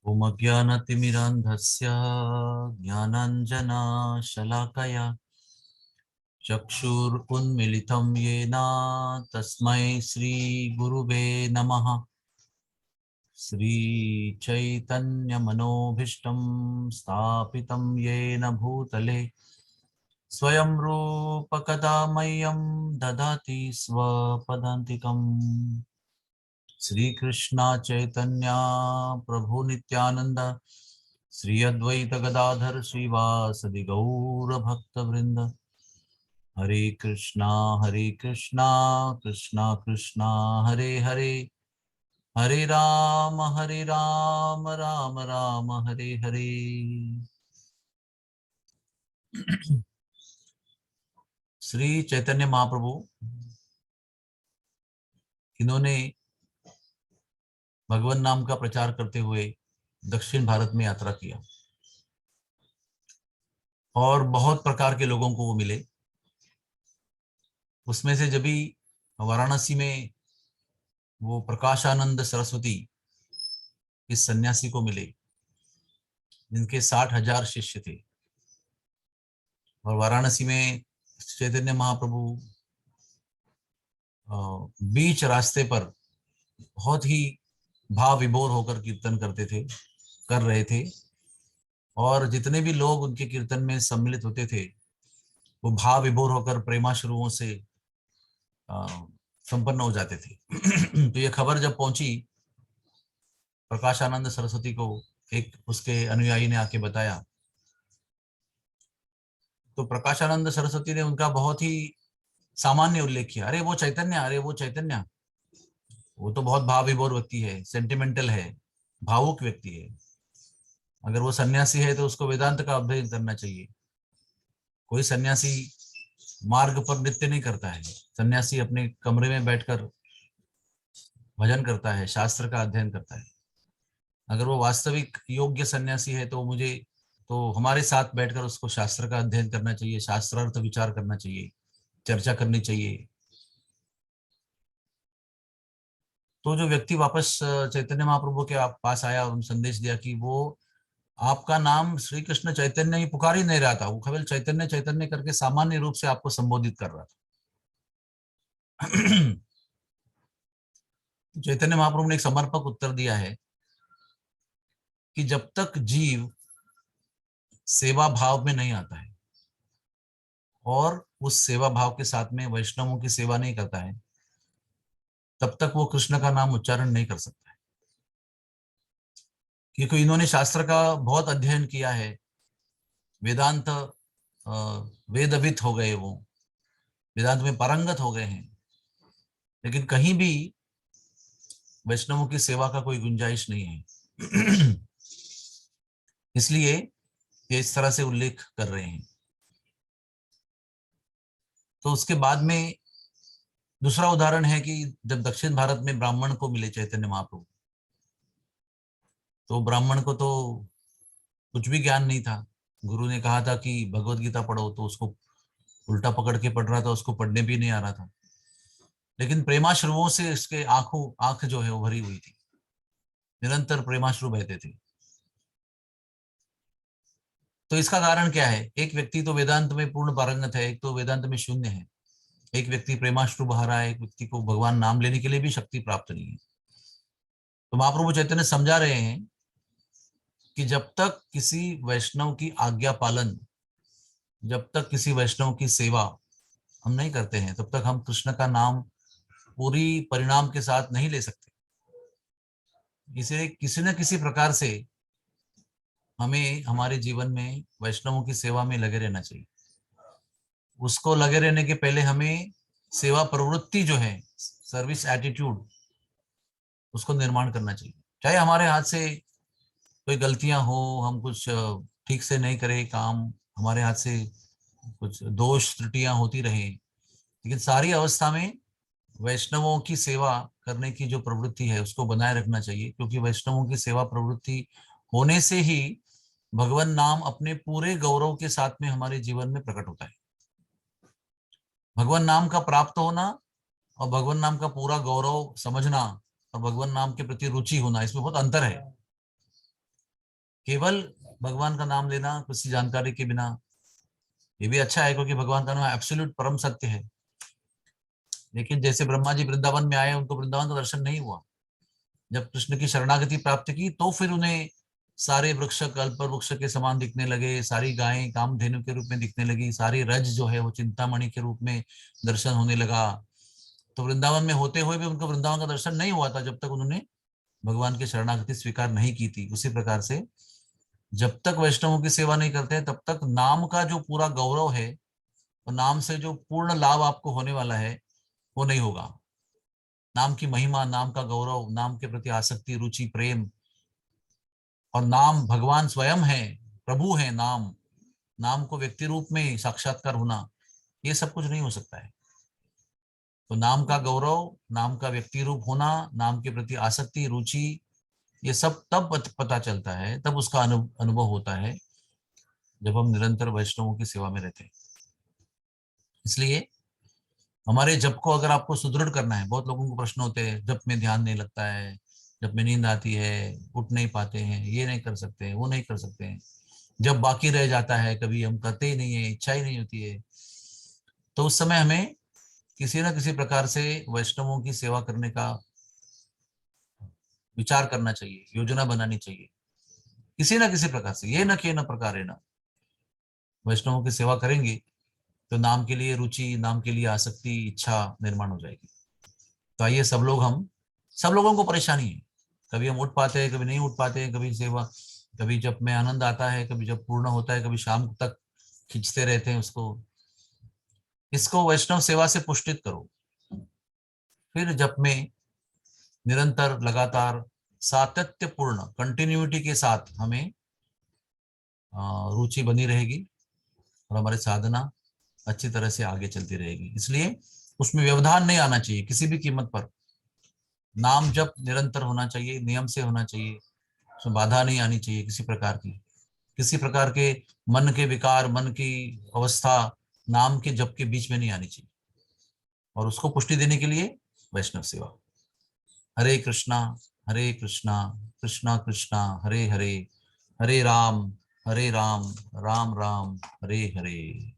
ॐ अज्ञानतिमिरान्धस्य ज्ञानाञ्जनशलाकया चक्षुरुन्मिलितं येन तस्मै श्रीगुरुवे नमः। श्रीचैतन्यमनोभीष्टं स्थापितं येन भूतले स्वयं रूप कदा मह्यं ददाति स्वपदान्तिकम्। श्री कृष्णा चैतन्य प्रभु नित्यानंद श्री अद्वैत गदाधर श्रीवासदि गौर भक्त वृंद। हरे कृष्णा कृष्णा कृष्णा हरे हरे, हरे राम राम राम हरे हरे। श्री चैतन्य महाप्रभु इन्होंने भगवान नाम का प्रचार करते हुए दक्षिण भारत में यात्रा किया और बहुत प्रकार के लोगों को वो मिले। उसमें से जब भी वाराणसी में वो प्रकाशानंद सरस्वती इस सन्यासी को मिले जिनके 60,000 शिष्य थे, और वाराणसी में चैतन्य महाप्रभु बीच रास्ते पर बहुत ही भाव विभोर होकर कीर्तन कर रहे थे, और जितने भी लोग उनके कीर्तन में सम्मिलित होते थे वो भाव विभोर होकर प्रेमाश्रुओं से संपन्न हो जाते थे। तो ये खबर जब पहुंची प्रकाशानंद सरस्वती को, एक उसके अनुयायी ने आके बताया, तो प्रकाशानंद सरस्वती ने उनका बहुत ही सामान्य उल्लेख किया। अरे वो चैतन्य, अरे वो चैतन्य, वो तो बहुत भाव विभोर व्यक्ति है, सेंटिमेंटल है, भावुक व्यक्ति है। अगर वो सन्यासी है तो उसको वेदांत का अध्ययन करना चाहिए। कोई सन्यासी मार्ग पर नृत्य नहीं करता है, सन्यासी अपने कमरे में बैठकर भजन करता है, शास्त्र का अध्ययन करता है। अगर वो वास्तविक योग्य सन्यासी है तो हमारे साथ बैठकर उसको शास्त्र का अध्ययन करना चाहिए, शास्त्रार्थ विचार करना चाहिए, चर्चा करनी चाहिए। तो जो व्यक्ति वापस चैतन्य महाप्रभु के पास आया, उन संदेश दिया कि वो आपका नाम श्री कृष्ण चैतन्य ही पुकार ही नहीं रहा था, वो केवल चैतन्य चैतन्य करके सामान्य रूप से आपको संबोधित कर रहा था। चैतन्य महाप्रभु ने एक समर्पक उत्तर दिया है कि जब तक जीव सेवा भाव में नहीं आता है और उस सेवा भाव के साथ में वैष्णवों की सेवा नहीं करता है, तब तक वो कृष्ण का नाम उच्चारण नहीं कर सकता है। क्योंकि इन्होंने शास्त्र का बहुत अध्ययन किया है, वेदांत वेदविद हो गए, वो वेदांत में पारंगत हो गए हैं, लेकिन कहीं भी वैष्णवों की सेवा का कोई गुंजाइश नहीं है। इसलिए ये इस तरह से उल्लेख कर रहे हैं। तो उसके बाद में दूसरा उदाहरण है कि जब दक्षिण भारत में ब्राह्मण को मिले चैतन्य महाप्रभु, तो ब्राह्मण को तो कुछ भी ज्ञान नहीं था। गुरु ने कहा था कि भगवत गीता पढ़ो, तो उसको उल्टा पकड़ के पढ़ रहा था, उसको पढ़ने भी नहीं आ रहा था। लेकिन प्रेमाश्रुओं से इसके आंख जो है वो भरी हुई थी, निरंतर प्रेमाश्रु बहते थे। तो इसका कारण क्या है? एक व्यक्ति तो वेदांत में पूर्ण पारंगत है, एक तो वेदांत में शून्य है। एक व्यक्ति प्रेमाश्रु बहा रहा है, एक व्यक्ति को भगवान नाम लेने के लिए भी शक्ति प्राप्त नहीं है। तो महाप्रभु चैतन्य समझा रहे हैं कि जब तक किसी वैष्णव की आज्ञा पालन, जब तक किसी वैष्णव की सेवा हम नहीं करते हैं, तब तक हम कृष्ण का नाम पूरी परिणाम के साथ नहीं ले सकते। इसे किसी न किसी प्रकार से हमें हमारे जीवन में वैष्णवों की सेवा में लगे रहना चाहिए। उसको लगे रहने के पहले हमें सेवा प्रवृत्ति जो है, सर्विस एटीट्यूड, उसको निर्माण करना चाहिए। चाहे हमारे हाथ से कोई गलतियां हो, हम कुछ ठीक से नहीं करें काम, हमारे हाथ से कुछ दोष त्रुटियां होती रहे, लेकिन सारी अवस्था में वैष्णवों की सेवा करने की जो प्रवृत्ति है उसको बनाए रखना चाहिए। क्योंकि वैष्णवों की सेवा प्रवृत्ति होने से ही भगवान नाम अपने पूरे गौरव के साथ में हमारे जीवन में प्रकट होता है। भगवान नाम का प्राप्त होना और भगवान नाम का पूरा गौरव समझना और भगवान नाम के प्रति रुचि होना, इसमें बहुत अंतर है। केवल भगवान का नाम लेना किसी जानकारी के बिना, ये भी अच्छा है क्योंकि भगवान का नाम एब्सोल्यूट परम सत्य है। लेकिन जैसे ब्रह्मा जी वृंदावन में आए, उनको वृंदावन का दर्शन नहीं हुआ। जब कृष्ण की शरणागति प्राप्त की तो फिर उन्हें सारे वृक्ष कल्प वृक्ष के समान दिखने लगे, सारी गायें कामधेनु के रूप में दिखने लगी, सारी रज जो है वो चिंतामणि के रूप में दर्शन होने लगा। तो वृंदावन में होते हुए भी उनको वृंदावन का दर्शन नहीं हुआ था जब तक उन्होंने भगवान की शरणागति स्वीकार नहीं की थी। उसी प्रकार से जब तक वैष्णवों की सेवा नहीं करते तब तक नाम का जो पूरा गौरव है और नाम से जो पूर्ण लाभ आपको होने वाला है वो नहीं होगा। नाम की महिमा, नाम का गौरव, नाम के प्रति आसक्ति, रुचि, प्रेम, और नाम भगवान स्वयं है, प्रभु है नाम, नाम को व्यक्ति रूप में साक्षात्कार होना, ये सब कुछ नहीं हो सकता है। तो नाम का गौरव, नाम का व्यक्ति रूप होना, नाम के प्रति आसक्ति, रुचि, ये सब तब पता चलता है, तब उसका अनुभव होता है जब हम निरंतर वैष्णवों की सेवा में रहते हैं। इसलिए हमारे जप को अगर आपको सुदृढ़ करना है, बहुत लोगों को प्रश्न होते हैं, जप में ध्यान नहीं लगता है, जप में नींद आती है, उठ नहीं पाते हैं, ये नहीं कर सकते हैं, वो नहीं कर सकते हैं, जब बाकी रह जाता है, कभी हम करते ही नहीं है, इच्छा ही नहीं होती है, तो उस समय हमें किसी न किसी प्रकार से वैष्णवों की सेवा करने का विचार करना चाहिए, योजना बनानी चाहिए, किसी न किसी प्रकार से, ये न के न प्रकार है ना। वैष्णवों की सेवा करेंगे तो नाम के लिए रुचि, नाम के लिए आसक्ति, इच्छा निर्माण हो जाएगी। तो आइए सब लोगों को परेशानी है, कभी हम उठ पाते हैं, कभी नहीं उठ पाते हैं, कभी सेवा, कभी जब में आनंद आता है, कभी जब पूर्ण होता है, कभी शाम तक खींचते रहते हैं उसको। इसको वैष्णव सेवा से पुष्टित करो, फिर जप में निरंतर लगातार सातत्यपूर्ण कंटिन्यूटी के साथ हमें रुचि बनी रहेगी और हमारी साधना अच्छी तरह से आगे चलती रहेगी। इसलिए उसमें व्यवधान नहीं आना चाहिए किसी भी कीमत पर। नाम जप निरंतर होना चाहिए, नियम से होना चाहिए, उसमें बाधा नहीं आनी चाहिए किसी प्रकार की, किसी प्रकार के मन के विकार, मन की अवस्था नाम के जप के बीच में नहीं आनी चाहिए। और उसको पुष्टि देने के लिए वैष्णव सेवा। हरे कृष्णा कृष्णा कृष्णा हरे हरे, हरे राम राम राम हरे हरे।